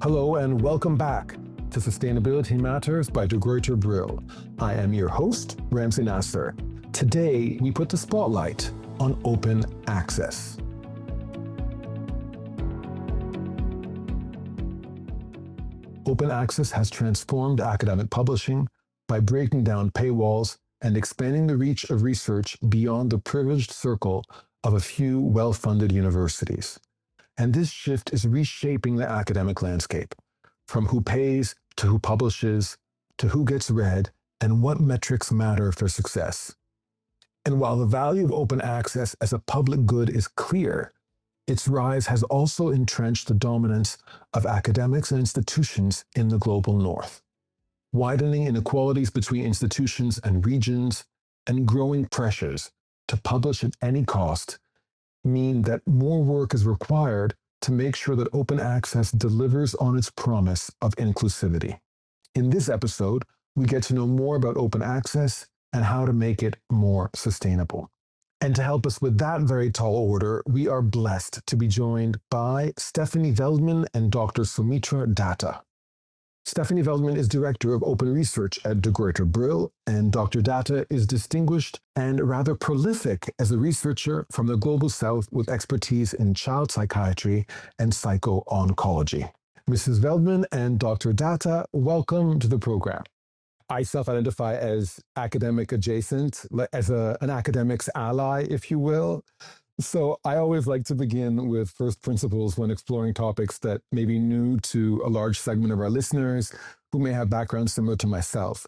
Hello and welcome back to Sustainability Matters by Gruyter Brill. I am your host, Ramsey Nasser. Today, we put the spotlight on open access. Open access has transformed academic publishing by breaking down paywalls and expanding the reach of research beyond the privileged circle of a few well-funded universities. And this shift is reshaping the academic landscape, from who pays to who publishes, to who gets read, and what metrics matter for success. And while the value of open access as a public good is clear, its rise has also entrenched the dominance of academics and institutions in the global north, widening inequalities between institutions and regions, and growing pressures to publish at any cost mean that more work is required to make sure that open access delivers on its promise of inclusivity. In this episode, we get to know more about open access and how to make it more sustainable. And to help us with that very tall order, we are blessed to be joined by Stephanie Veldman and Dr. Soumitra Datta. Stephanie Veldman is Director of Open Research at Gruyter Brill, and Dr. Datta is distinguished and rather prolific as a researcher from the Global South with expertise in child psychiatry and psycho-oncology. Mrs. Veldman and Dr. Datta, welcome to the program. I self-identify as academic adjacent, as an academic's ally, if you will. So I always like to begin with first principles when exploring topics that may be new to a large segment of our listeners who may have backgrounds similar to myself.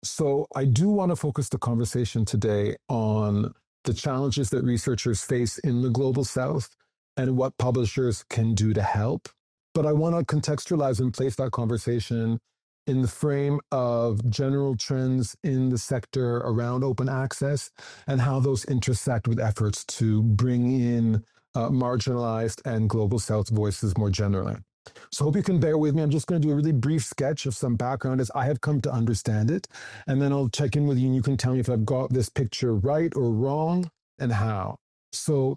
So I do want to focus the conversation today on the challenges that researchers face in the Global South and what publishers can do to help. But I want to contextualize and place that conversation in the frame of general trends in the sector around open access and how those intersect with efforts to bring in marginalized and Global South voices more generally. So I hope you can bear with me. I'm just going to do a really brief sketch of some background as I have come to understand it, and then I'll check in with you and you can tell me if I've got this picture right or wrong and how. So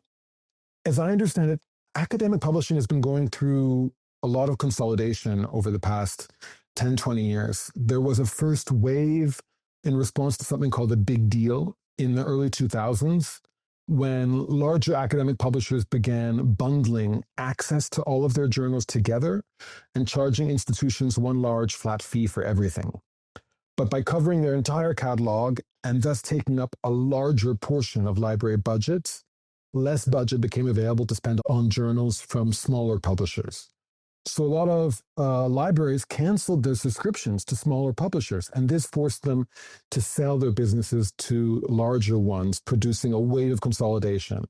as I understand it, academic publishing has been going through a lot of consolidation over the past 10, 20 years. There was a first wave in response to something called the Big Deal in the early 2000s, when larger academic publishers began bundling access to all of their journals together and charging institutions one large flat fee for everything. But by covering their entire catalog and thus taking up a larger portion of library budgets, less budget became available to spend on journals from smaller publishers. So a lot of libraries canceled their subscriptions to smaller publishers, and this forced them to sell their businesses to larger ones, producing a wave of consolidation,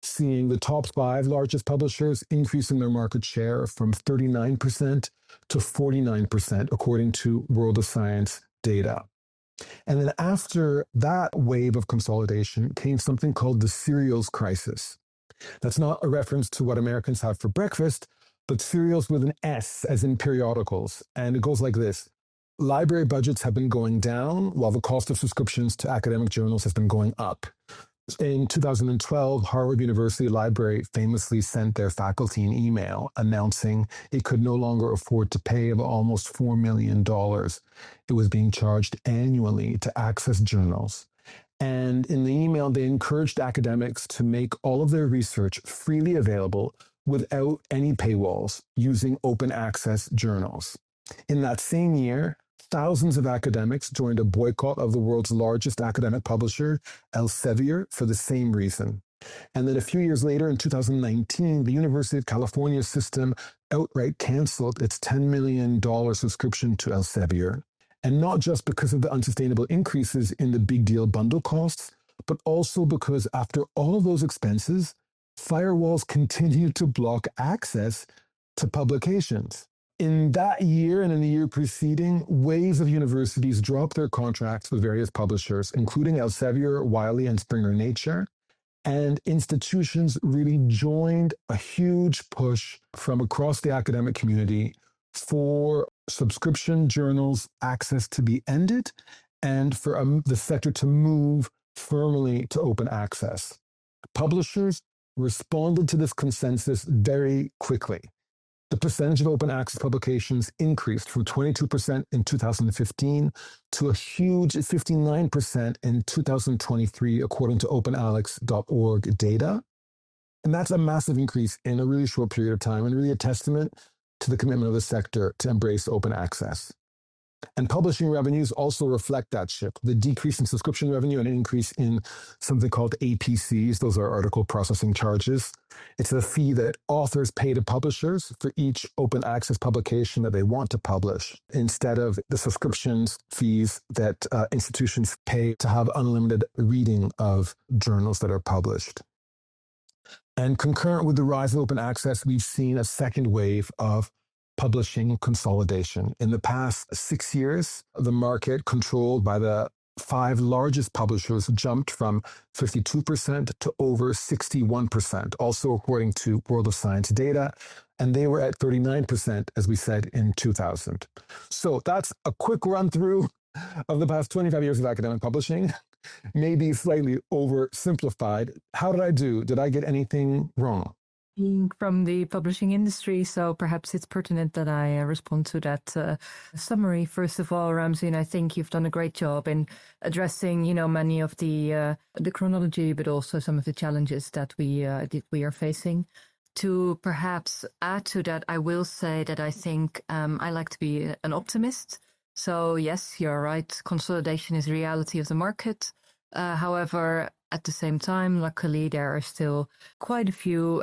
seeing the top 5 largest publishers increasing their market share from 39% to 49%, according to World of Science data. And then after that wave of consolidation came something called the cereals crisis. That's not a reference to what Americans have for breakfast, but cereals with an S, as in periodicals. And it goes like this. Library budgets have been going down while the cost of subscriptions to academic journals has been going up. In 2012, Harvard University Library famously sent their faculty an email announcing it could no longer afford to pay almost $4 million. It was being charged annually to access journals. And in the email, they encouraged academics to make all of their research freely available without any paywalls, using open access journals. In that same year, thousands of academics joined a boycott of the world's largest academic publisher, Elsevier, for the same reason. And then a few years later, in 2019, the University of California system outright canceled its $10 million subscription to Elsevier. And not just because of the unsustainable increases in the Big Deal bundle costs, but also because after all of those expenses, firewalls continue to block access to publications. In that year and in the year preceding, waves of universities dropped their contracts with various publishers, including Elsevier, Wiley, and Springer Nature, and institutions really joined a huge push from across the academic community for subscription journals access to be ended and for the sector to move firmly to open access. Publishers responded to this consensus very quickly. The percentage of open access publications increased from 22% in 2015 to a huge 59% in 2023, according to openaccess.org data. And that's a massive increase in a really short period of time, and really a testament to the commitment of the sector to embrace open access. And publishing revenues also reflect that shift. The decrease in subscription revenue and an increase in something called APCs, those are article processing charges. It's a fee that authors pay to publishers for each open access publication that they want to publish, instead of the subscriptions fees that institutions pay to have unlimited reading of journals that are published. And concurrent with the rise of open access, we've seen a second wave of publishing consolidation. In the past 6 years, the market controlled by the 5 largest publishers jumped from 52% to over 61%, also according to World of Science data, and they were at 39%, as we said, in 2000. So that's a quick run through of the past 25 years of academic publishing, maybe slightly oversimplified. How did I do? Did I get anything wrong? From the publishing industry, so perhaps it's pertinent that I respond to that summary. First of all, Ramzi, and I think you've done a great job in addressing, many of the chronology, but also some of the challenges that we are facing. To perhaps add to that, I will say that I think I like to be an optimist. So yes, you're right. Consolidation is a reality of the market. However, at the same time, luckily, there are still quite a few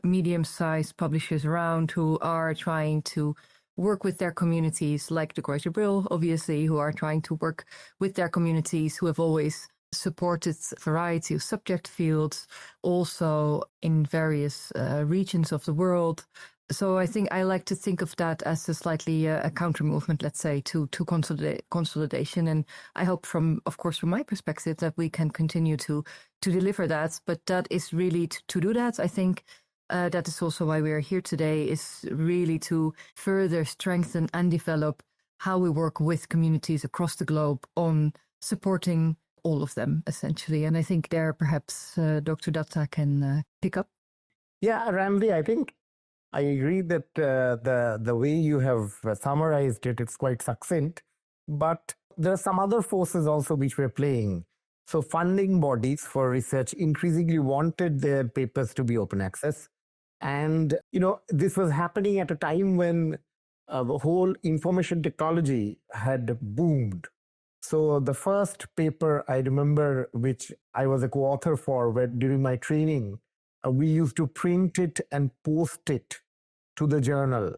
medium-sized publishers around who are trying to work with their communities, like the Gruyter Brill, obviously, who are trying to work with their communities, who have always supported a variety of subject fields, also in various regions of the world. So I think I like to think of that as a slightly a counter movement, let's say, to consolidation. And I hope, from my perspective, that we can continue to deliver that. But that is really to do that. I think that is also why we are here today, is really to further strengthen and develop how we work with communities across the globe on supporting all of them, essentially. And I think there perhaps Dr. Datta can pick up. Yeah, Ramzi, I think I agree that the way you have summarized it, it's quite succinct, but there are some other forces also which we're playing. So funding bodies for research increasingly wanted their papers to be open access. And, this was happening at a time when the whole information technology had boomed. So the first paper I remember, which I was a co-author for during my training, we used to print it and post it to the journal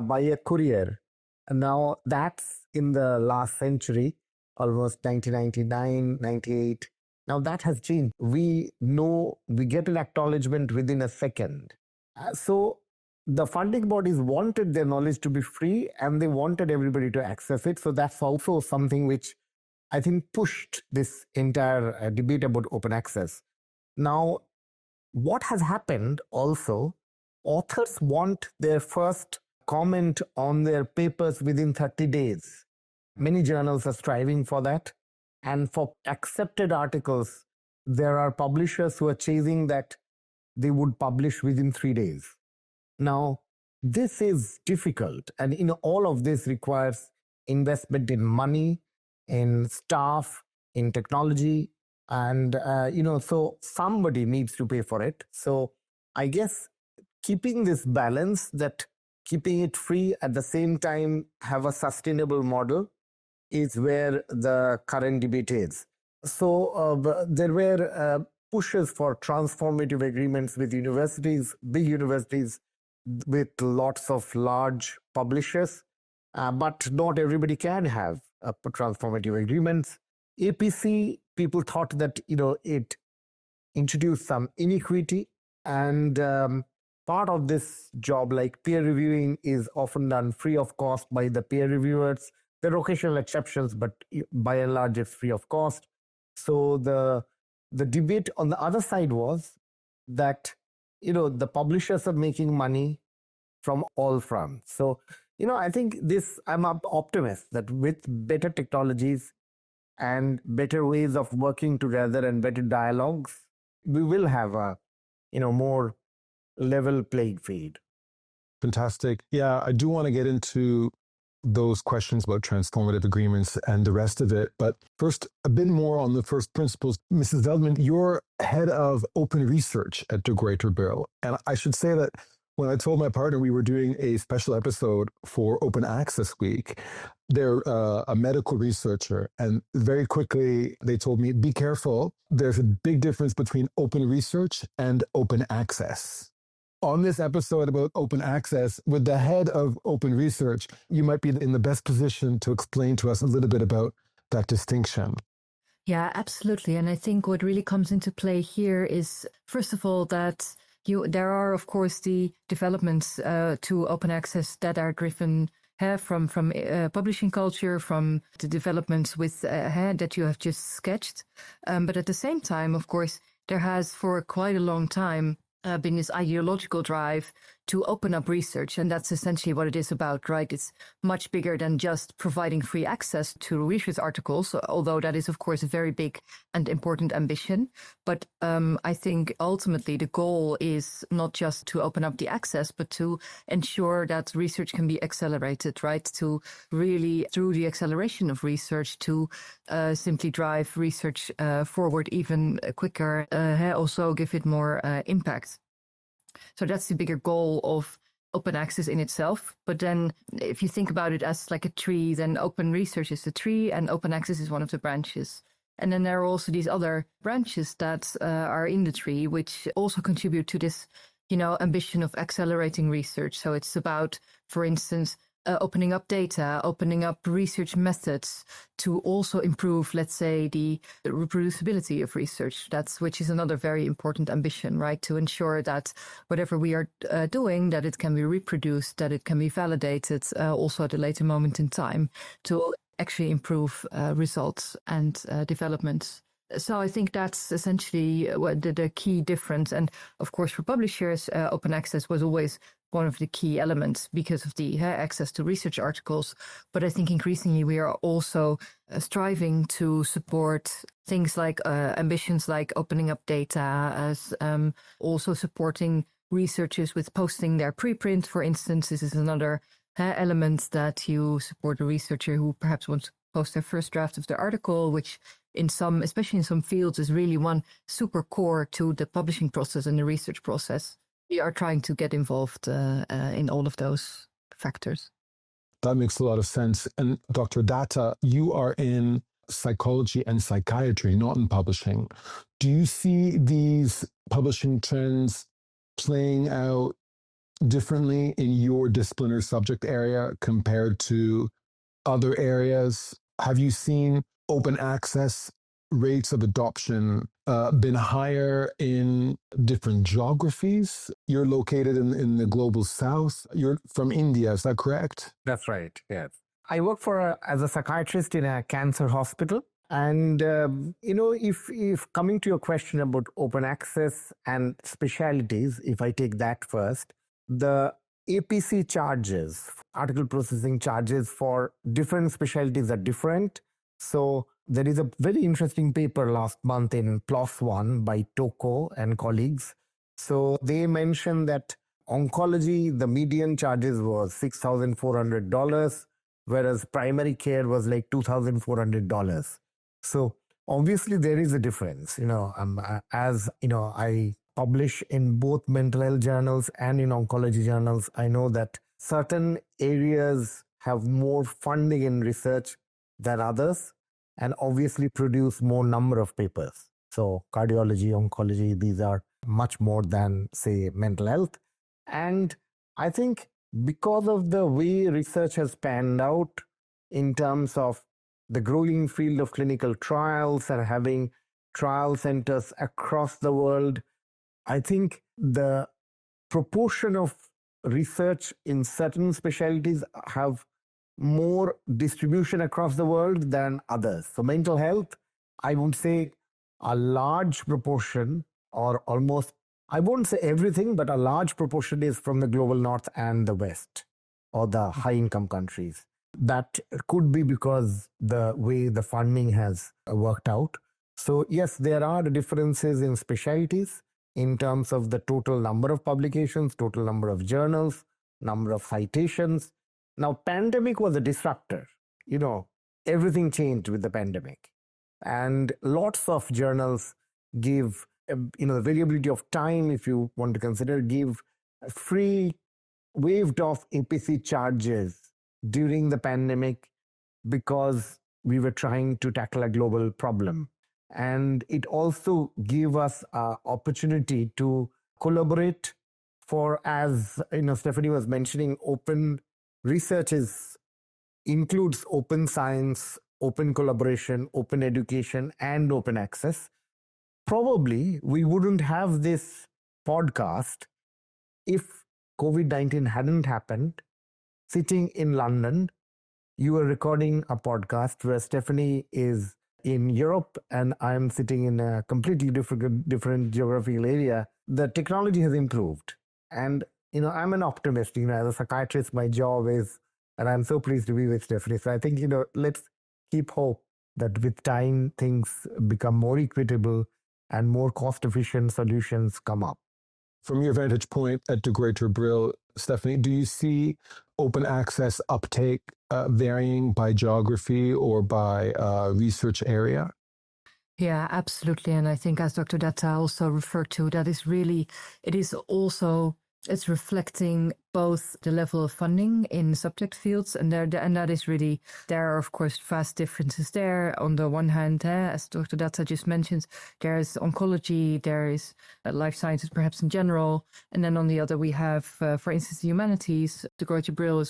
by a courier. And now that's in the last century, almost 1999, 98. Now that has changed. We know we get an acknowledgement within a second. So the funding bodies wanted their knowledge to be free, and they wanted everybody to access it. So that's also something which I think pushed this entire debate about open access. Now, what has happened also, authors want their first comment on their papers within 30 days. Many journals are striving for that. And for accepted articles, there are publishers who are chasing that they would publish within 3 days. Now, this is difficult. And all of this requires investment in money, in staff, in technology. And, so somebody needs to pay for it. So I guess keeping this balance, that keeping it free at the same time have a sustainable model, is where the current debate is. So there were pushes for transformative agreements with universities, big universities, with lots of large publishers, but not everybody can have transformative agreements. APC, people thought that it introduced some inequity, and part of this job, like peer reviewing, is often done free of cost by the peer reviewers. There are occasional exceptions, but by and large, it's free of cost. So the debate on the other side was that the publishers are making money from all fronts. So I think I'm an optimist that with better technologies and better ways of working together and better dialogues, we will have a more level playing field. Fantastic. Yeah, I do want to get into those questions about transformative agreements and the rest of it. But first, a bit more on the first principles. Mrs. Veldman, you're head of open research at the Gruyter Brill. And I should say that when I told my partner we were doing a special episode for Open Access Week, they're a medical researcher. And very quickly, they told me, be careful. There's a big difference between open research and open access. On this episode about open access, with the head of open research, you might be in the best position to explain to us a little bit about that distinction. Yeah, absolutely. And I think what really comes into play here is, first of all, that there are, of course, the developments to open access that are driven from publishing culture, from the developments with that you have just sketched. But at the same time, of course, there has for quite a long time been this ideological drive to open up research. And that's essentially what it is about, right? It's much bigger than just providing free access to research articles, although that is, of course, a very big and important ambition. But I think ultimately the goal is not just to open up the access, but to ensure that research can be accelerated, right? To really, through the acceleration of research, to simply drive research forward even quicker, also give it more impact. So that's the bigger goal of open access in itself. But then if you think about it as like a tree, then open research is the tree and open access is one of the branches. And then there are also these other branches that are in the tree, which also contribute to this, ambition of accelerating research. So it's about, for instance, opening up data, opening up research methods to also improve, let's say, the reproducibility of research. Which is another very important ambition, right? To ensure that whatever we are doing, that it can be reproduced, that it can be validated also at a later moment in time to actually improve results and developments. So I think that's essentially the key difference. And of course, for publishers, open access was always one of the key elements because of the access to research articles. But I think increasingly we are also striving to support things like ambitions like opening up data, as also supporting researchers with posting their preprint. For instance, this is another element that you support a researcher who perhaps wants to post their first draft of their article, which especially in some fields, is really one super core to the publishing process and the research process. We are trying to get involved in all of those factors. That makes a lot of sense. And Dr. Datta, you are in psychology and psychiatry, not in publishing. Do you see these publishing trends playing out differently in your discipline or subject area compared to other areas? Have you seen open access rates of adoption been higher in different geographies? You're located in the global south. You're from India, is that correct? That's right, yes. I work as a psychiatrist in a cancer hospital. And, if coming to your question about open access and specialties, if I take that first, the APC charges, article processing charges for different specialties are different. So there is a very interesting paper last month in PLOS One by Toko and colleagues. So they mentioned that oncology, the median charges was $6,400, whereas primary care was like $2,400. So obviously there is a difference. I publish in both mental health journals and in oncology journals. I know that certain areas have more funding in research than others, and obviously produce more number of papers. So cardiology, oncology, these are much more than, say, mental health. And I think because of the way research has panned out in terms of the growing field of clinical trials and having trial centers across the world, I think the proportion of research in certain specialties have more distribution across the world than others. So mental health, I would say a large proportion, or almost, I won't say everything, but a large proportion is from the global north and the west, or the high-income countries. That could be because the way the funding has worked out. So yes, there are differences in specialties in terms of the total number of publications, total number of journals, number of citations. Now, pandemic was a disruptor. Everything changed with the pandemic. And lots of journals give, the variability of time, if you want to consider, give free waived off APC charges during the pandemic because we were trying to tackle a global problem. And it also gave us an opportunity to collaborate for, as Stephanie was mentioning, open research includes open science, open collaboration, open education, and open access. Probably we wouldn't have this podcast if COVID-19 hadn't happened. Sitting in London, you are recording a podcast where Stephanie is in Europe and I'm sitting in a completely different geographical area. The technology has improved. And, I'm an optimist. As a psychiatrist, my job is, and I'm so pleased to be with Stephanie. So I think, let's keep hope that with time, things become more equitable and more cost-efficient solutions come up. From your vantage point at the Gruyter Brill, Stephanie, do you see open access uptake varying by geography or by research area? Yeah, absolutely. And I think, as Dr. Datta also referred to, it's reflecting both the level of funding in subject fields, and that is really, there are of course vast differences there. On the one hand, as Dr. Datta just mentioned, there is oncology, there is life sciences perhaps in general, and then on the other we have, for instance, the humanities. The Gruyter Brill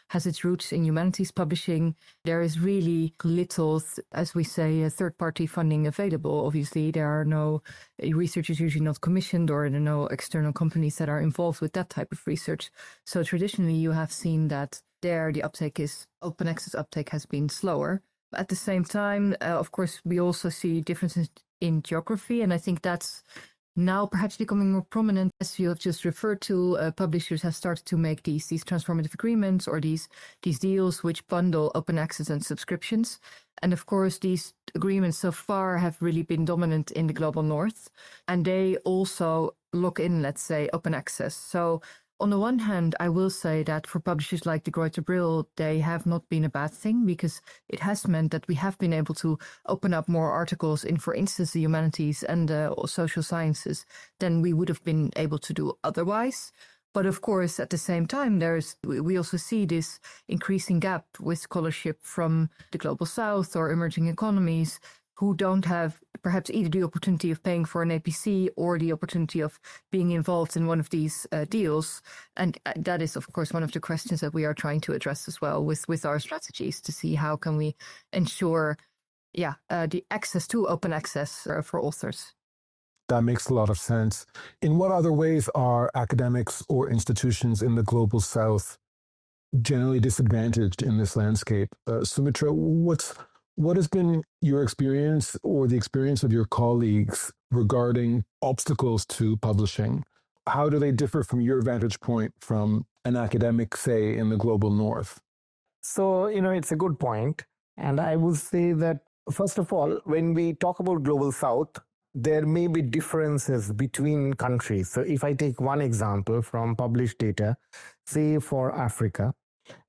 has its roots in humanities publishing. There is really little, as we say, third-party funding available. Obviously, there are no researchers usually not commissioned, or there are no external companies that are involved with that type of research. So traditionally, you have seen that the open access uptake has been slower. But at the same time, of course, we also see differences in geography, and I think that's now perhaps becoming more prominent. As you have just referred to, publishers have started to make these transformative agreements, or these deals which bundle open access and subscriptions. And of course, these agreements so far have really been dominant in the global north, and they also lock in, let's say, open access. So on the one hand, I will say that for publishers like the Gruyter Brill, they have not been a bad thing, because it has meant that we have been able to open up more articles in, for instance, the humanities and social sciences than we would have been able to do otherwise. But of course, at the same time, we also see this increasing gap with scholarship from the global south or emerging economies, who don't have perhaps either the opportunity of paying for an APC or the opportunity of being involved in one of these deals. And that is, of course, one of the questions that we are trying to address as well with our strategies, to see how can we ensure the access to open access for authors. That makes a lot of sense. In what other ways are academics or institutions in the global south generally disadvantaged in this landscape? Soumitra, what has been your experience or the experience of your colleagues regarding obstacles to publishing? How do they differ from your vantage point from an academic, say, in the global north? So, it's a good point. And I would say that, first of all, when we talk about global south, there may be differences between countries. So if I take one example from published data, say for Africa,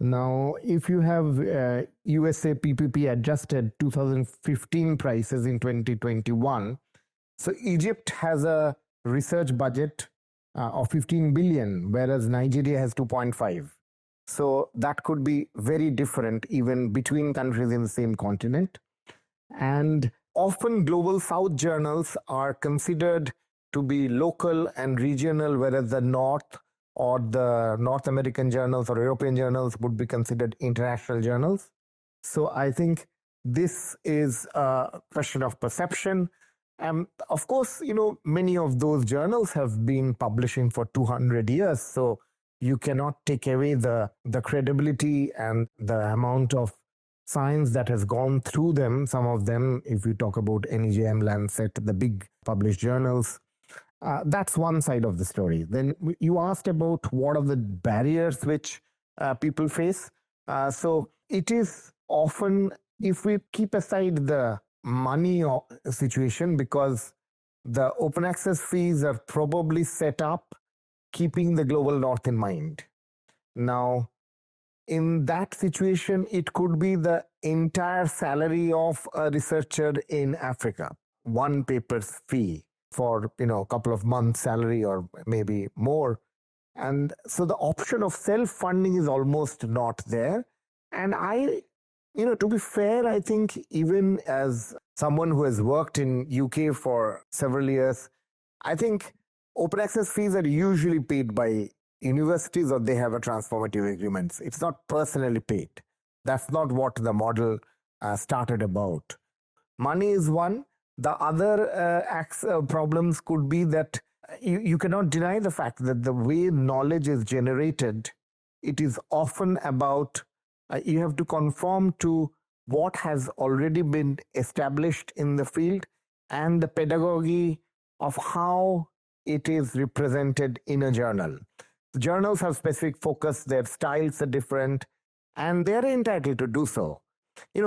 now, if you have USA PPP adjusted 2015 prices in 2021, so Egypt has a research budget of 15 billion, whereas Nigeria has 2.5. So that could be very different even between countries in the same continent. And often global south journals are considered to be local and regional, whereas the North or the North American journals or European journals would be considered international journals. So I think this is a question of perception. And of course, many of those journals have been publishing for 200 years. So you cannot take away the credibility and the amount of science that has gone through them. Some of them, if we talk about NEJM, Lancet, the big published journals, that's one side of the story. Then you asked about what are the barriers which people face. So it is often, if we keep aside the money situation, because the open access fees are probably set up keeping the global north in mind. Now, in that situation, it could be the entire salary of a researcher in Africa, one paper's fee for a couple of months' salary or maybe more. And so the option of self-funding is almost not there. And to be fair, I think even as someone who has worked in UK for several years, I think open access fees are usually paid by universities or they have a transformative agreements. It's not personally paid. That's not what the model started about. Money is one. The other problems could be that you cannot deny the fact that the way knowledge is generated, it is often about you have to conform to what has already been established in the field and the pedagogy of how it is represented in a journal. The journals have specific focus, their styles are different, and they're entitled to do so.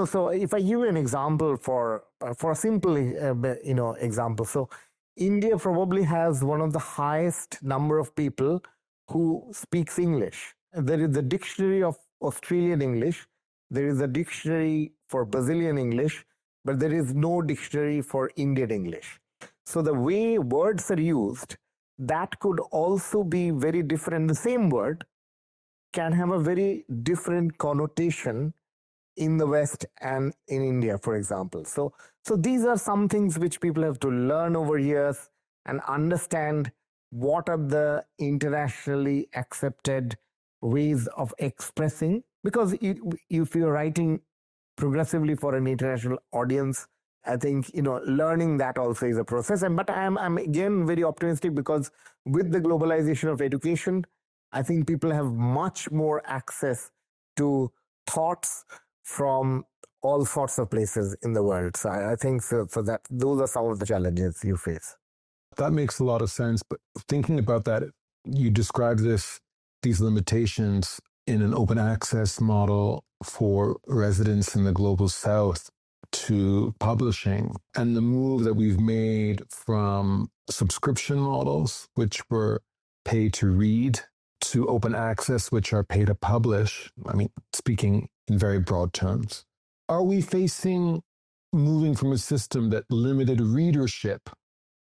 So if I give you an example for a simple, example. So India probably has one of the highest number of people who speaks English. There is a dictionary of Australian English, there is a dictionary for Brazilian English, but there is no dictionary for Indian English. So the way words are used, that could also be very different. The same word can have a very different connotation in the West and in India, for example. So these are some things which people have to learn over years and understand what are the internationally accepted ways of expressing. Because if you're writing progressively for an international audience, I think learning that also is a process. But I'm again very optimistic because with the globalization of education, I think people have much more access to thoughts from all sorts of places in the world. So I think so that those are some of the challenges you face. That makes a lot of sense. But thinking about that, you described these limitations in an open access model for residents in the global south to publishing, and the move that we've made from subscription models, which were pay to read, to open access, which are pay to publish. I mean, speaking in very broad terms. Are we facing moving from a system that limited readership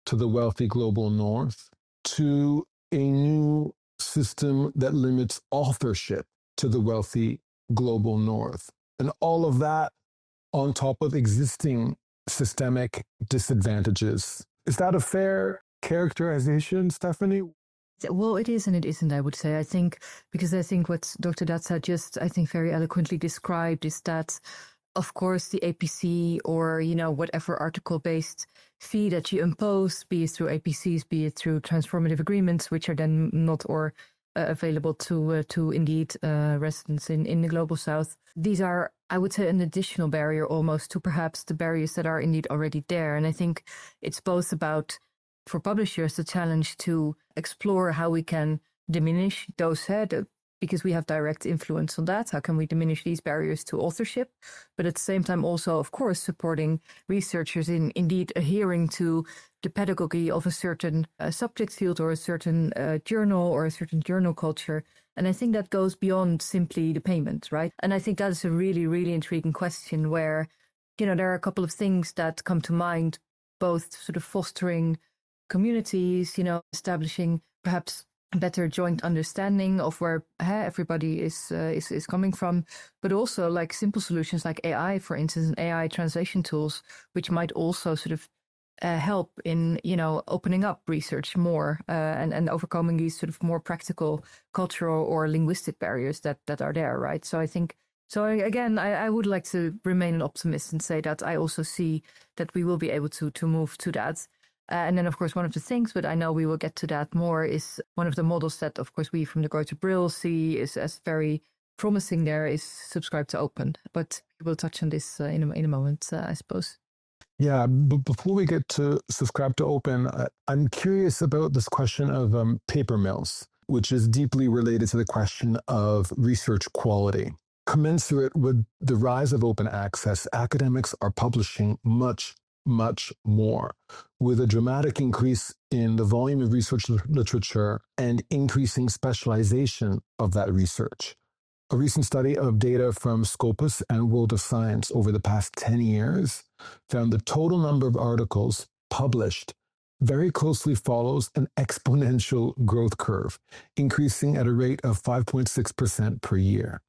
to the wealthy global north to a new system that limits authorship to the wealthy global north? And all of that on top of existing systemic disadvantages. Is that a fair characterization, Stephanie? Well, it is and it isn't, I would say. I think what Dr. Datta just, very eloquently described is that, of course, the APC or, whatever article-based fee that you impose, be it through APCs, be it through transformative agreements, which are then not available to indeed residents in the global south. These are, I would say, an additional barrier almost to perhaps the barriers that are indeed already there. And I think it's both about, for publishers, the challenge to explore how we can diminish those because we have direct influence on that. How can we diminish these barriers to authorship? But at the same time also, of course, supporting researchers in indeed adhering to the pedagogy of a certain subject field or a certain journal or a certain journal culture. And I think that goes beyond simply the payment, right? And I think that is a really, really intriguing question where, there are a couple of things that come to mind, both sort of fostering communities, establishing perhaps better joint understanding of where everybody is coming from, but also like simple solutions like AI, for instance, and AI translation tools, which might also sort of help in opening up research more and overcoming these sort of more practical cultural or linguistic barriers that are there, right? So I think again, I would like to remain an optimist and say that I also see that we will be able to move to that. And then, of course, one of the things, but I know we will get to that more, is one of the models that, of course, we from the Gruyter Brill see is as very promising there is subscribe to open. But we'll touch on this in a moment, I suppose. Yeah, but before we get to subscribe to open, I'm curious about this question of paper mills, which is deeply related to the question of research quality. Commensurate with the rise of open access, academics are publishing much much more, with a dramatic increase in the volume of research literature and increasing specialization of that research. A recent study of data from Scopus and World of Science over the past 10 years found the total number of articles published very closely follows an exponential growth curve, increasing at a rate of 5.6% per year.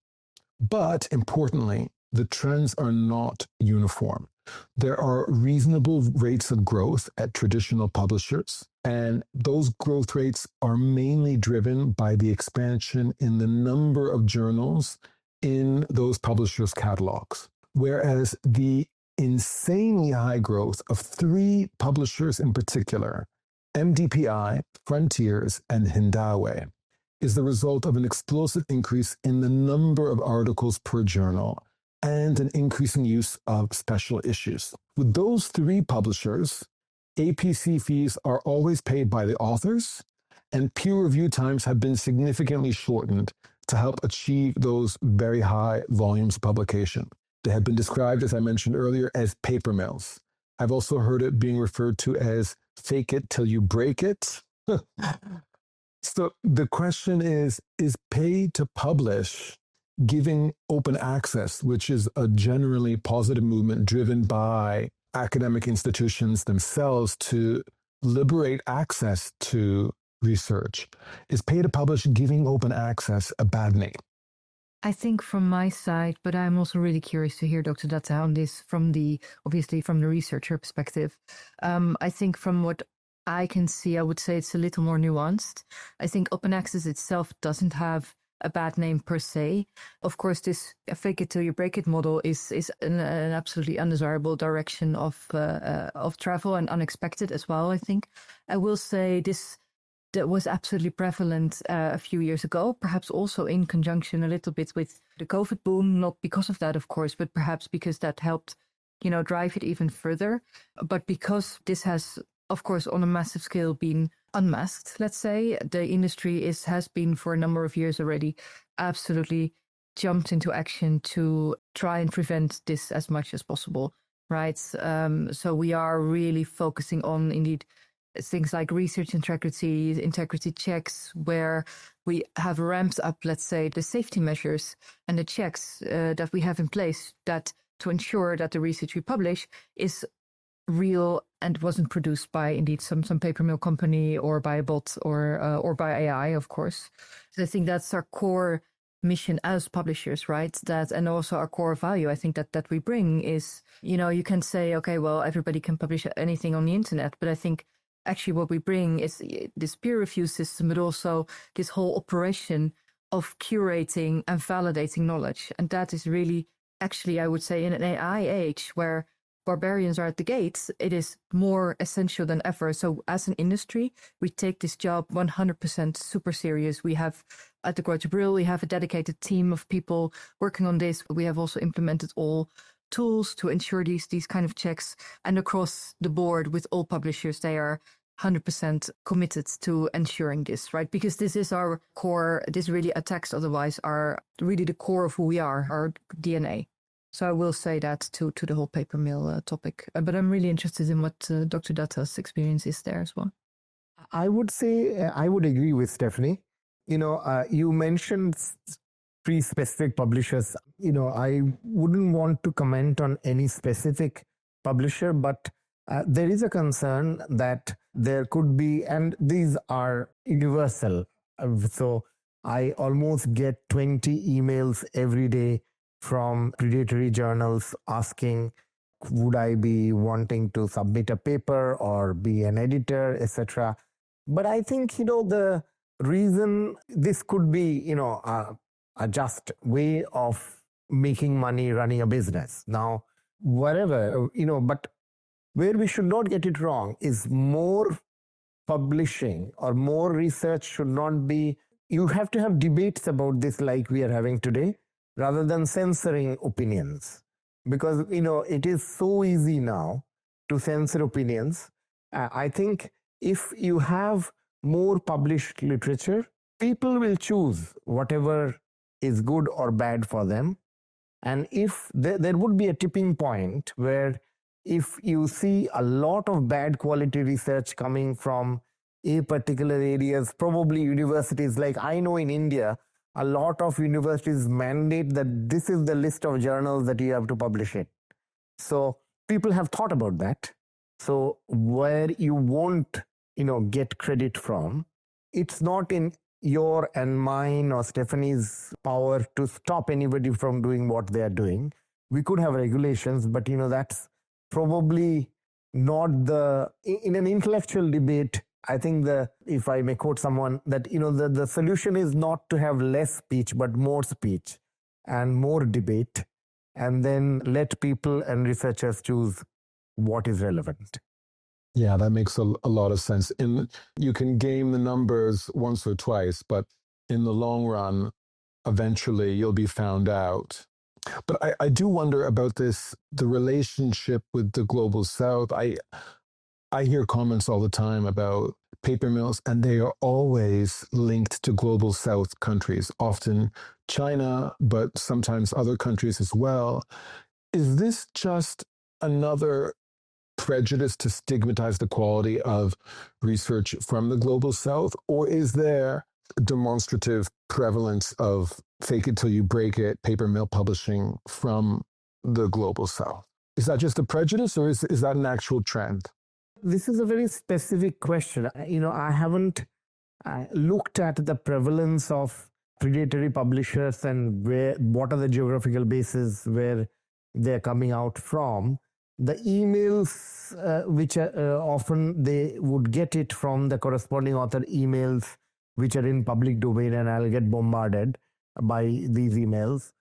But importantly, the trends are not uniform. There are reasonable rates of growth at traditional publishers, and those growth rates are mainly driven by the expansion in the number of journals in those publishers' catalogs. Whereas the insanely high growth of three publishers in particular, MDPI, Frontiers, and Hindawi, is the result of an explosive increase in the number of articles per journal and an increasing use of special issues. With those three publishers, APC fees are always paid by the authors, and peer review times have been significantly shortened to help achieve those very high volumes of publication. They have been described, as I mentioned earlier, as paper mills. I've also heard it being referred to as fake it till you break it. So the question is pay to publish giving open access, which is a generally positive movement driven by academic institutions themselves to liberate access to research, is pay to publish giving open access a bad name? I think from my side, but I'm also really curious to hear Dr. Datta on this obviously from the researcher perspective. I think from what I can see, I would say it's a little more nuanced. I think open access itself doesn't have a bad name per se. Of course, this fake it till you break it model is an absolutely undesirable direction of travel and unexpected as well, I think. I will say that was absolutely prevalent a few years ago, perhaps also in conjunction a little bit with the COVID boom, not because of that, of course, but perhaps because that helped, drive it even further. But because this has, of course, on a massive scale been unmasked, let's say, the industry has been for a number of years already absolutely jumped into action to try and prevent this as much as possible, right? So we are really focusing on, indeed, things like research integrity checks, where we have ramped up, let's say, the safety measures and the checks that we have in place that to ensure that the research we publish is real and wasn't produced by indeed some paper mill company or by a bot or by AI, of course. So I think that's our core mission as publishers, right? That, and also our core value, I think that we bring is, you can say, okay, well, everybody can publish anything on the internet, but I think actually what we bring is this peer review system, but also this whole operation of curating and validating knowledge. And that is really, actually, I would say, in an AI age where barbarians are at the gates, it is more essential than ever. So as an industry, we take this job 100% super serious. We have, at the Gruyter Brill, we have a dedicated team of people working on this. We have also implemented all tools to ensure these kind of checks, and across the board with all publishers, they are 100% committed to ensuring this, right? Because this is our core. This really attacks otherwise are really the core of who we are, our DNA. So I will say that to the whole paper mill topic. But I'm really interested in what Dr. Datta's experience is there as well. I would say I would agree with Stephanie. You mentioned three specific publishers. I wouldn't want to comment on any specific publisher, but there is a concern that there could be, and these are universal. So I almost get 20 emails every day from predatory journals asking, would I be wanting to submit a paper or be an editor, etc. But I think, the reason this could be, a just way of making money running a business. Now, whatever, but where we should not get it wrong is more publishing or more research should not be, you have to have debates about this like we are having today, rather than censoring opinions. Because, it is so easy now to censor opinions. I think if you have more published literature, people will choose whatever is good or bad for them. And if there would be a tipping point where if you see a lot of bad quality research coming from a particular areas, probably universities, like I know in India, a lot of universities mandate that this is the list of journals that you have to publish in. So people have thought about that. So where you won't, get credit from, it's not in your and mine or Stephanie's power to stop anybody from doing what they are doing. We could have regulations, but that's probably not in an intellectual debate. I think if I may quote someone, that the solution is not to have less speech but more speech and more debate, and then let people and researchers choose what is relevant. Yeah, that makes a lot of sense. You can game the numbers once or twice, but in the long run, eventually you'll be found out. But I do wonder about the relationship with the global south. I hear comments all the time about paper mills, and they are always linked to global south countries, often China, but sometimes other countries as well. Is this just another prejudice to stigmatize the quality of research from the global south, or is there demonstrative prevalence of fake it till you break it paper mill publishing from the global south? Is that just a prejudice, or is that an actual trend? This is a very specific question. I haven't looked at the prevalence of predatory publishers and what are the geographical bases where they're coming out from. The emails, which often they would get it from the corresponding author emails, which are in public domain, and I'll get bombarded by these emails.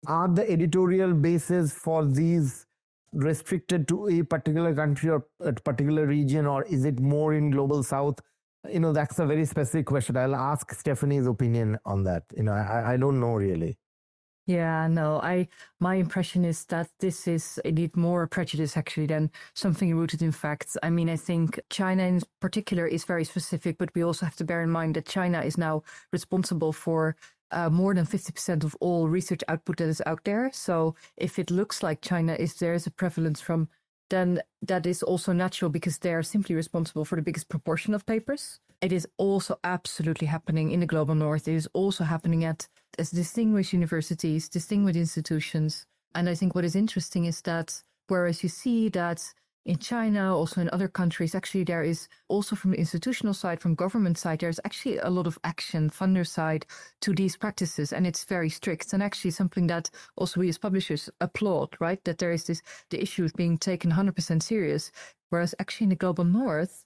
Are the editorial bases for these restricted to a particular country or a particular region, or is it more in global south? That's a very specific question. I'll ask Stephanie's opinion on that. I don't know really. Yeah, no, my impression is that this is indeed more prejudice actually than something rooted in facts. I mean, I think China in particular is very specific, but we also have to bear in mind that China is now responsible for more than 50% of all research output that is out there. So if it looks like China there is a prevalence from, then that is also natural because they are simply responsible for the biggest proportion of papers. It is also absolutely happening in the global north. It is also happening at distinguished universities, distinguished institutions. And I think what is interesting is that whereas you see that in China, also in other countries, actually there is also from the institutional side, from government side, there's actually a lot of action, funder side, to these practices. And it's very strict and actually something that also we as publishers applaud, right? That there is the issue is being taken 100% serious. Whereas actually in the global north,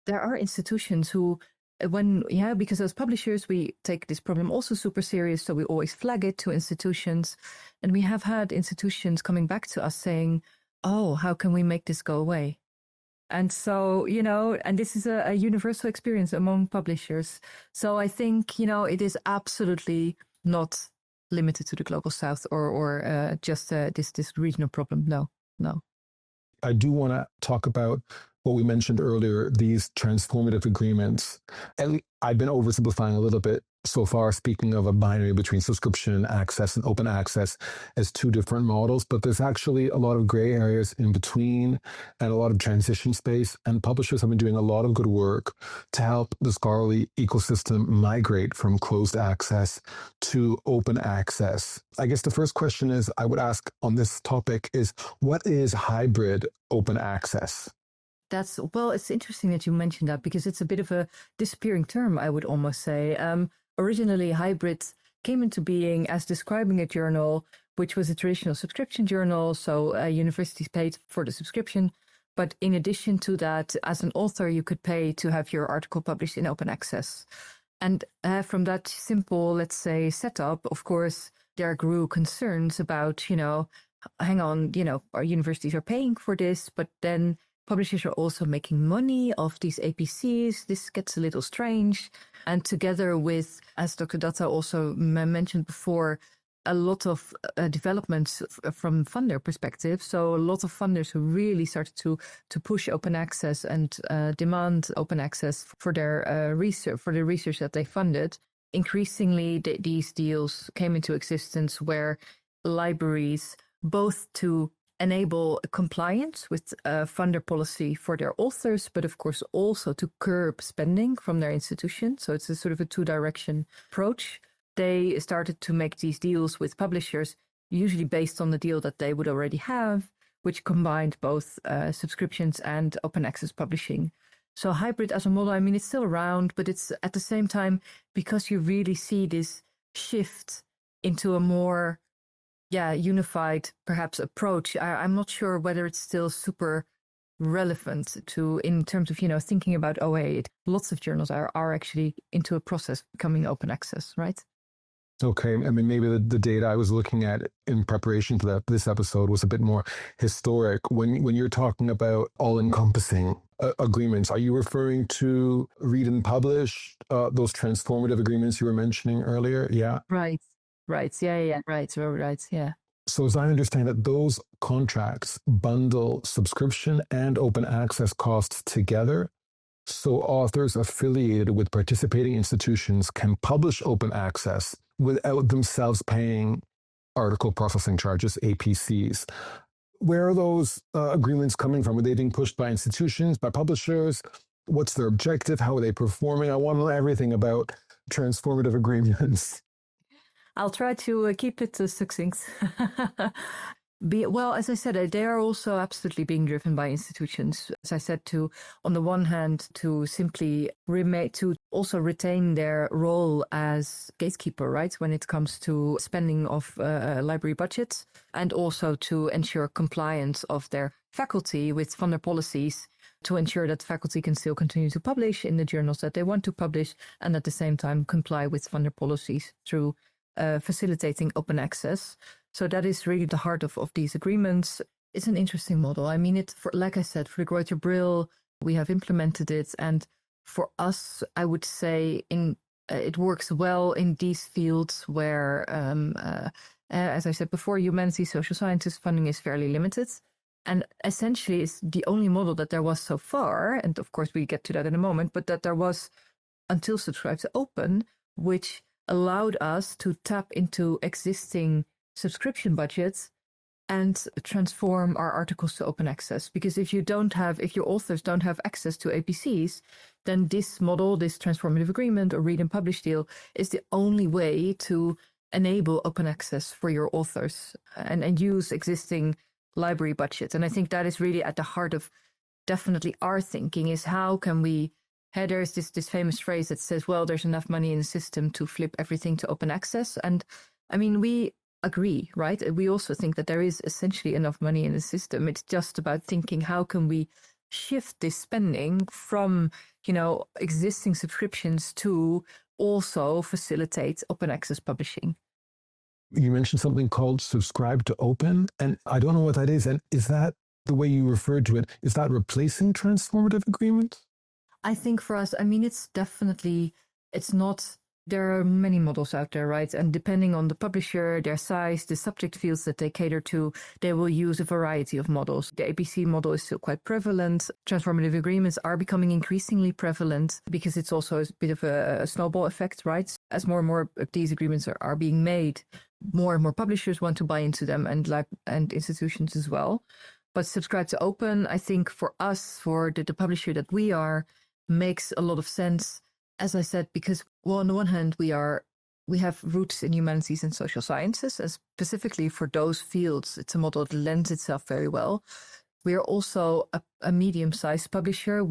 there are institutions who, because as publishers, we take this problem also super serious. So we always flag it to institutions. And we have had institutions coming back to us saying, oh, how can we make this go away? And so, and this is a universal experience among publishers. So I think, it is absolutely not limited to the global south or just this regional problem. No. I do want to talk about what we mentioned earlier, these transformative agreements. I've been oversimplifying a little bit so far, speaking of a binary between subscription access and open access as two different models, but there's actually a lot of gray areas in between and a lot of transition space. And publishers have been doing a lot of good work to help the scholarly ecosystem migrate from closed access to open access. I guess the first question I would ask on this topic is, what is hybrid open access? It's interesting that you mentioned that because it's a bit of a disappearing term, I would almost say. Originally, hybrid came into being as describing a journal, which was a traditional subscription journal. So universities paid for the subscription. But in addition to that, as an author, you could pay to have your article published in open access. And from that simple, let's say, setup, of course, there grew concerns about, hang on, our universities are paying for this, but then publishers are also making money off these APCs. This gets a little strange. And together with, as Dr. Datta also mentioned before, a lot of developments from funder perspective. So a lot of funders who really started to push open access and demand open access for their research, for the research that they funded. Increasingly, these deals came into existence where libraries, both to enable compliance with funder policy for their authors, but of course also to curb spending from their institution. So it's a sort of a two-direction approach. They started to make these deals with publishers, usually based on the deal that they would already have, which combined both subscriptions and open access publishing. So hybrid as a model, I mean, it's still around, but it's at the same time, because you really see this shift into a more unified, perhaps, approach. I'm not sure whether it's still super relevant in terms of, thinking about OA. Lots of journals are actually into a process becoming open access, right? Okay. I mean, maybe the data I was looking at in preparation for this episode was a bit more historic. When you're talking about all-encompassing agreements, are you referring to read and publish, those transformative agreements you were mentioning earlier? Yeah. Right. Yeah. Right. Yeah. So as I understand it, those contracts bundle subscription and open access costs together. So authors affiliated with participating institutions can publish open access without themselves paying article processing charges, APCs. Where are those agreements coming from? Are they being pushed by institutions, by publishers? What's their objective? How are they performing? I want to know everything about transformative agreements. I'll try to keep it succinct. Well, as I said, they are also absolutely being driven by institutions. As I said, on the one hand, to simply to also retain their role as gatekeeper, right, when it comes to spending of library budgets, and also to ensure compliance of their faculty with funder policies, to ensure that faculty can still continue to publish in the journals that they want to publish, and at the same time comply with funder policies through facilitating open access. So that is really the heart of these agreements. It's an interesting model. I mean, like I said, for the Gruyter Brill, we have implemented it. And for us, I would say it works well in these fields where, as I said before, humanities, social sciences funding is fairly limited. And essentially, it's the only model that there was so far. And of course, we get to that in a moment, but that there was until Subscribe to Open, which allowed us to tap into existing subscription budgets and transform our articles to open access. Because if your authors don't have access to APCs, then this model, this transformative agreement or read and publish deal, is the only way to enable open access for your authors and use existing library budgets. And I think that is really at the heart of definitely our thinking, is how can we. There's this famous phrase that says, well, there's enough money in the system to flip everything to open access. And I mean, we agree, right? We also think that there is essentially enough money in the system. It's just about thinking, how can we shift this spending from, existing subscriptions to also facilitate open access publishing? You mentioned something called Subscribe to Open, and I don't know what that is. And is that the way you referred to it? Is that replacing transformative agreements? I think for us, I mean, it's not, there are many models out there, right? And depending on the publisher, their size, the subject fields that they cater to, they will use a variety of models. The APC model is still quite prevalent. Transformative agreements are becoming increasingly prevalent because it's also a bit of a snowball effect, right? As more and more of these agreements are being made, more and more publishers want to buy into them and institutions as well. But Subscribe to Open, I think for us, for the publisher that we are, makes a lot of sense, as I said, because, well, on the one hand, we have roots in humanities and social sciences, and specifically for those fields, it's a model that lends itself very well. We are also a medium-sized publisher.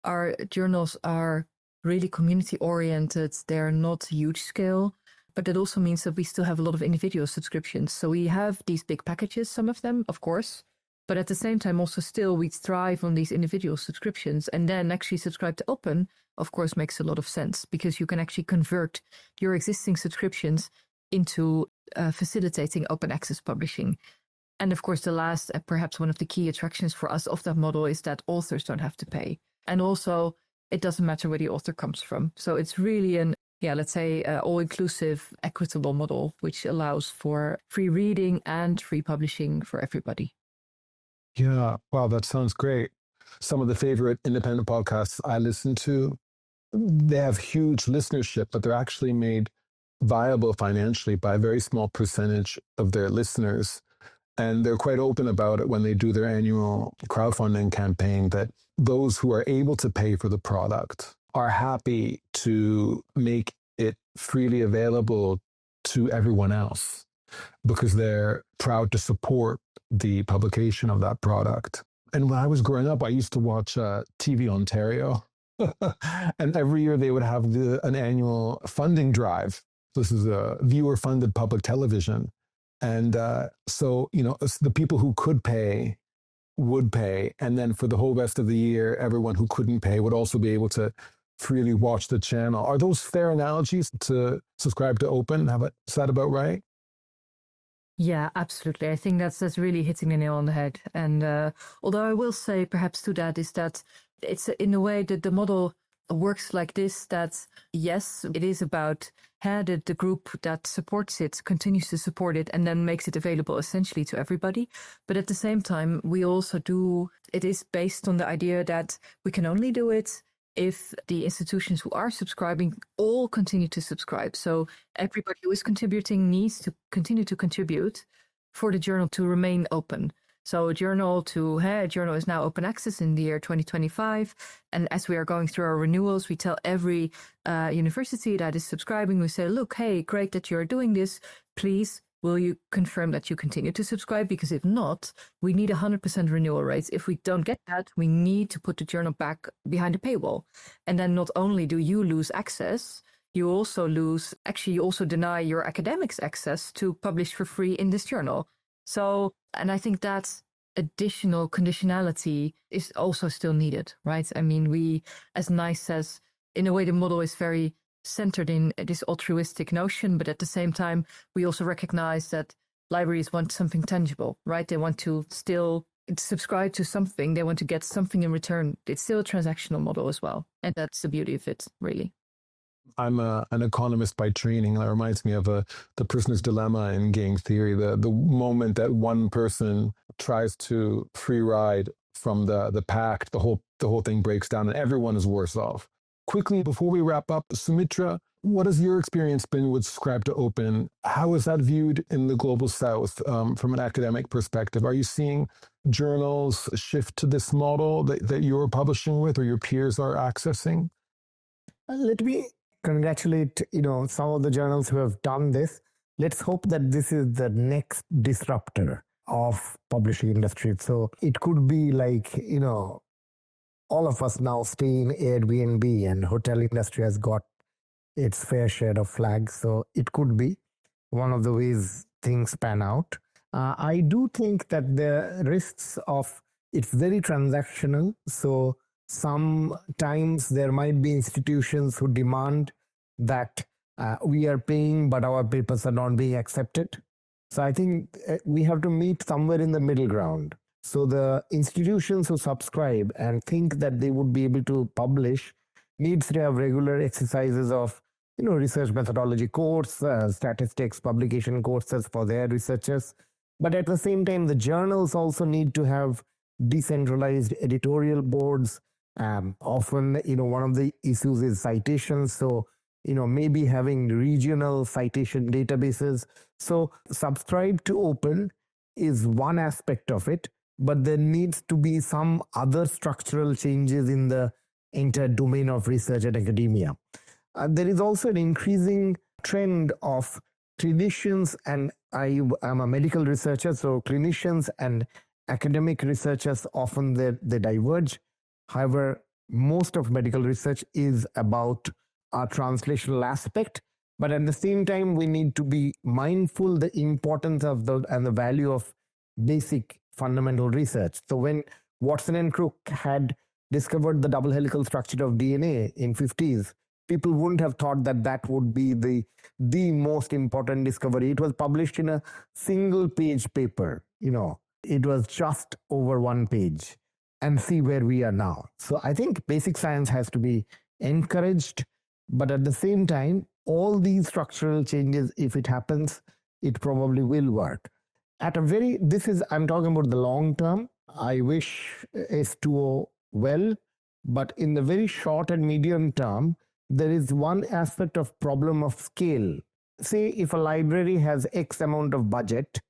Our journals are really community-oriented. They're not huge scale, but that also means that we still have a lot of individual subscriptions. So we have these big packages, some of them, of course, but at the same time, also still we thrive on these individual subscriptions. And then actually Subscribe to Open, of course, makes a lot of sense because you can actually convert your existing subscriptions into facilitating open access publishing. And of course, the last, perhaps one of the key attractions for us of that model is that authors don't have to pay. And also, it doesn't matter where the author comes from. So it's really let's say, all-inclusive, equitable model, which allows for free reading and free publishing for everybody. Yeah, wow, that sounds great. Some of the favorite independent podcasts I listen to, they have huge listenership, but they're actually made viable financially by a very small percentage of their listeners. And they're quite open about it when they do their annual crowdfunding campaign, that those who are able to pay for the product are happy to make it freely available to everyone else because they're proud to support the publication of that product. And when I was growing up, I used to watch TV Ontario. And every year they would have an annual funding drive. This is a viewer-funded public television. And so, the people who could pay would pay. And then for the whole rest of the year, everyone who couldn't pay would also be able to freely watch the channel. Are those fair analogies to subscribe to Open? Is that about right? Yeah, absolutely. I think that's really hitting the nail on the head. And although I will say perhaps to that is that it's in a way that the model works like this, that yes, it is about how the group that supports it continues to support it and then makes it available essentially to everybody. But at the same time, we also it is based on the idea that we can only do it if the institutions who are subscribing all continue to subscribe. So everybody who is contributing needs to continue to contribute for the journal to remain open. So a journal is now open access in the year 2025. And as we are going through our renewals, we tell every university that is subscribing, we say, look, hey, great that you're doing this. Please, will you confirm that you continue to subscribe? Because if not, we need 100% renewal rates. If we don't get that, we need to put the journal back behind a paywall. And then not only do you lose access, you also deny your academics access to publish for free in this journal. So, and I think that additional conditionality is also still needed, right? I mean, we, as NICE says, in a way, the model is very centered in this altruistic notion, but at the same time, we also recognize that libraries want something tangible, right? They want to still subscribe to something. They want to get something in return. It's still a transactional model as well. And that's the beauty of it, really. I'm an economist by training. That reminds me of the prisoner's dilemma in game theory. The moment that one person tries to free ride from the pact, the whole thing breaks down and everyone is worse off. Quickly, before we wrap up, Soumitra, what has your experience been with Subscribe to Open? How is that viewed in the Global South from an academic perspective? Are you seeing journals shift to this model that you're publishing with or your peers are accessing? Let me congratulate, some of the journals who have done this. Let's hope that this is the next disruptor of publishing industry. So it could be like, all of us now stay in Airbnb and hotel industry has got its fair share of flags. So it could be one of the ways things pan out. I do think that the risks of it's very transactional. So sometimes there might be institutions who demand that we are paying, but our papers are not being accepted. So I think we have to meet somewhere in the middle ground. So the institutions who subscribe and think that they would be able to publish needs to have regular exercises of, research methodology course, statistics, publication courses for their researchers. But at the same time, the journals also need to have decentralized editorial boards. Often, one of the issues is citations. So, maybe having regional citation databases. So Subscribe to Open is one aspect of it, but there needs to be some other structural changes in the entire domain of research and academia. There is also an increasing trend of clinicians, and I am a medical researcher, so clinicians and academic researchers often they diverge. However, most of medical research is about a translational aspect, but at the same time, we need to be mindful the importance of and the value of basic fundamental research. So when Watson and Crick had discovered the double helical structure of DNA in 50s, people wouldn't have thought that would be the most important discovery. It was published in a single page paper, it was just over one page, and see where we are now. So I think basic science has to be encouraged, but at the same time, all these structural changes, if it happens, it probably will work. I'm talking about the long term. I wish S2O well, but in the very short and medium term, there is one aspect of problem of scale. Say if a library has X amount of budget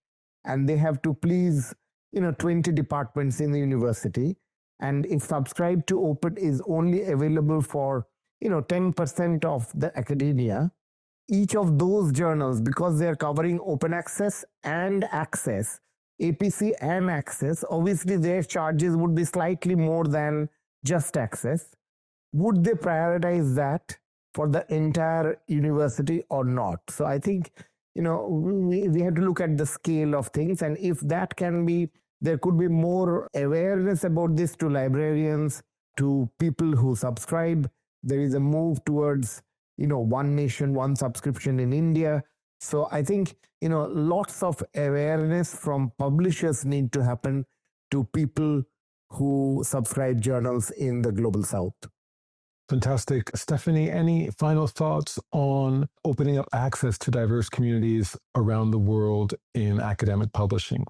and they have to please 20 departments in the university. And if subscribe to Open is only available for 10% of the academia, each of those journals, because they are covering open access and access, APC and access, obviously their charges would be slightly more than just access. Would they prioritize that for the entire university or not? So I think we have to look at the scale of things, and if that can be, there could be more awareness about this to librarians, to people who subscribe. There is a move towards one nation, one subscription in India. So I think lots of awareness from publishers need to happen to people who subscribe journals in the global south. Fantastic. Stephanie, any final thoughts on opening up access to diverse communities around the world in academic publishing?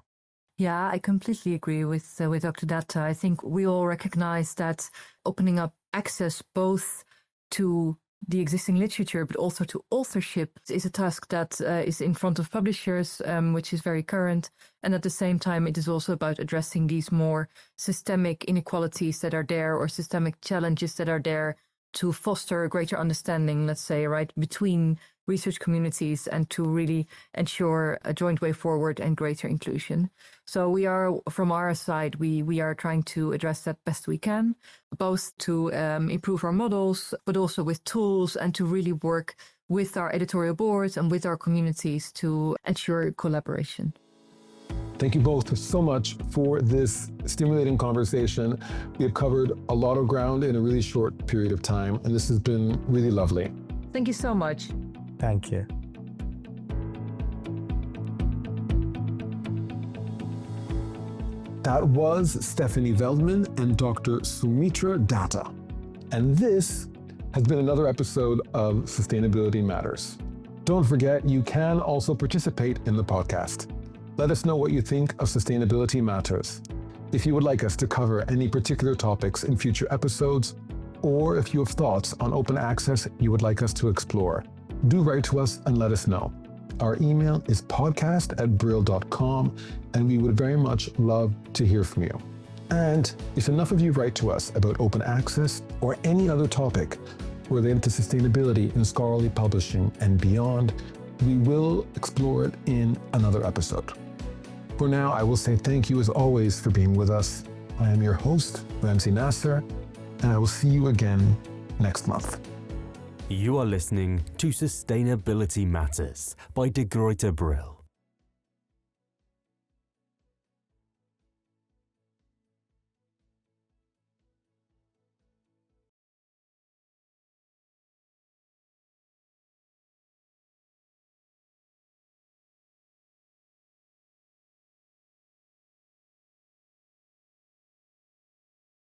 Yeah, I completely agree with Dr. Datta. I think we all recognize that opening up access both to the existing literature, but also to authorship, is a task that is in front of publishers, which is very current. And at the same time, it is also about addressing these more systemic inequalities that are there, or systemic challenges that are there, to foster a greater understanding, let's say, right, between research communities, and to really ensure a joint way forward and greater inclusion. So we are, from our side, we are trying to address that best we can, both to improve our models, but also with tools, and to really work with our editorial boards and with our communities to ensure collaboration. Thank you both so much for this stimulating conversation. We have covered a lot of ground in a really short period of time, and this has been really lovely. Thank you so much. Thank you. That was Stephanie Veldman and Dr. Soumitra Datta. And this has been another episode of Sustainability Matters. Don't forget, you can also participate in the podcast. Let us know what you think of Sustainability Matters. If you would like us to cover any particular topics in future episodes, or if you have thoughts on open access you would like us to explore, do write to us and let us know. Our email is podcast@brill.com, and we would very much love to hear from you. And if enough of you write to us about open access or any other topic related to sustainability in scholarly publishing and beyond, we will explore it in another episode. For now, I will say thank you as always for being with us. I am your host, Ramzi Nasser, and I will see you again next month. You are listening to Sustainability Matters by Gruyter Brill.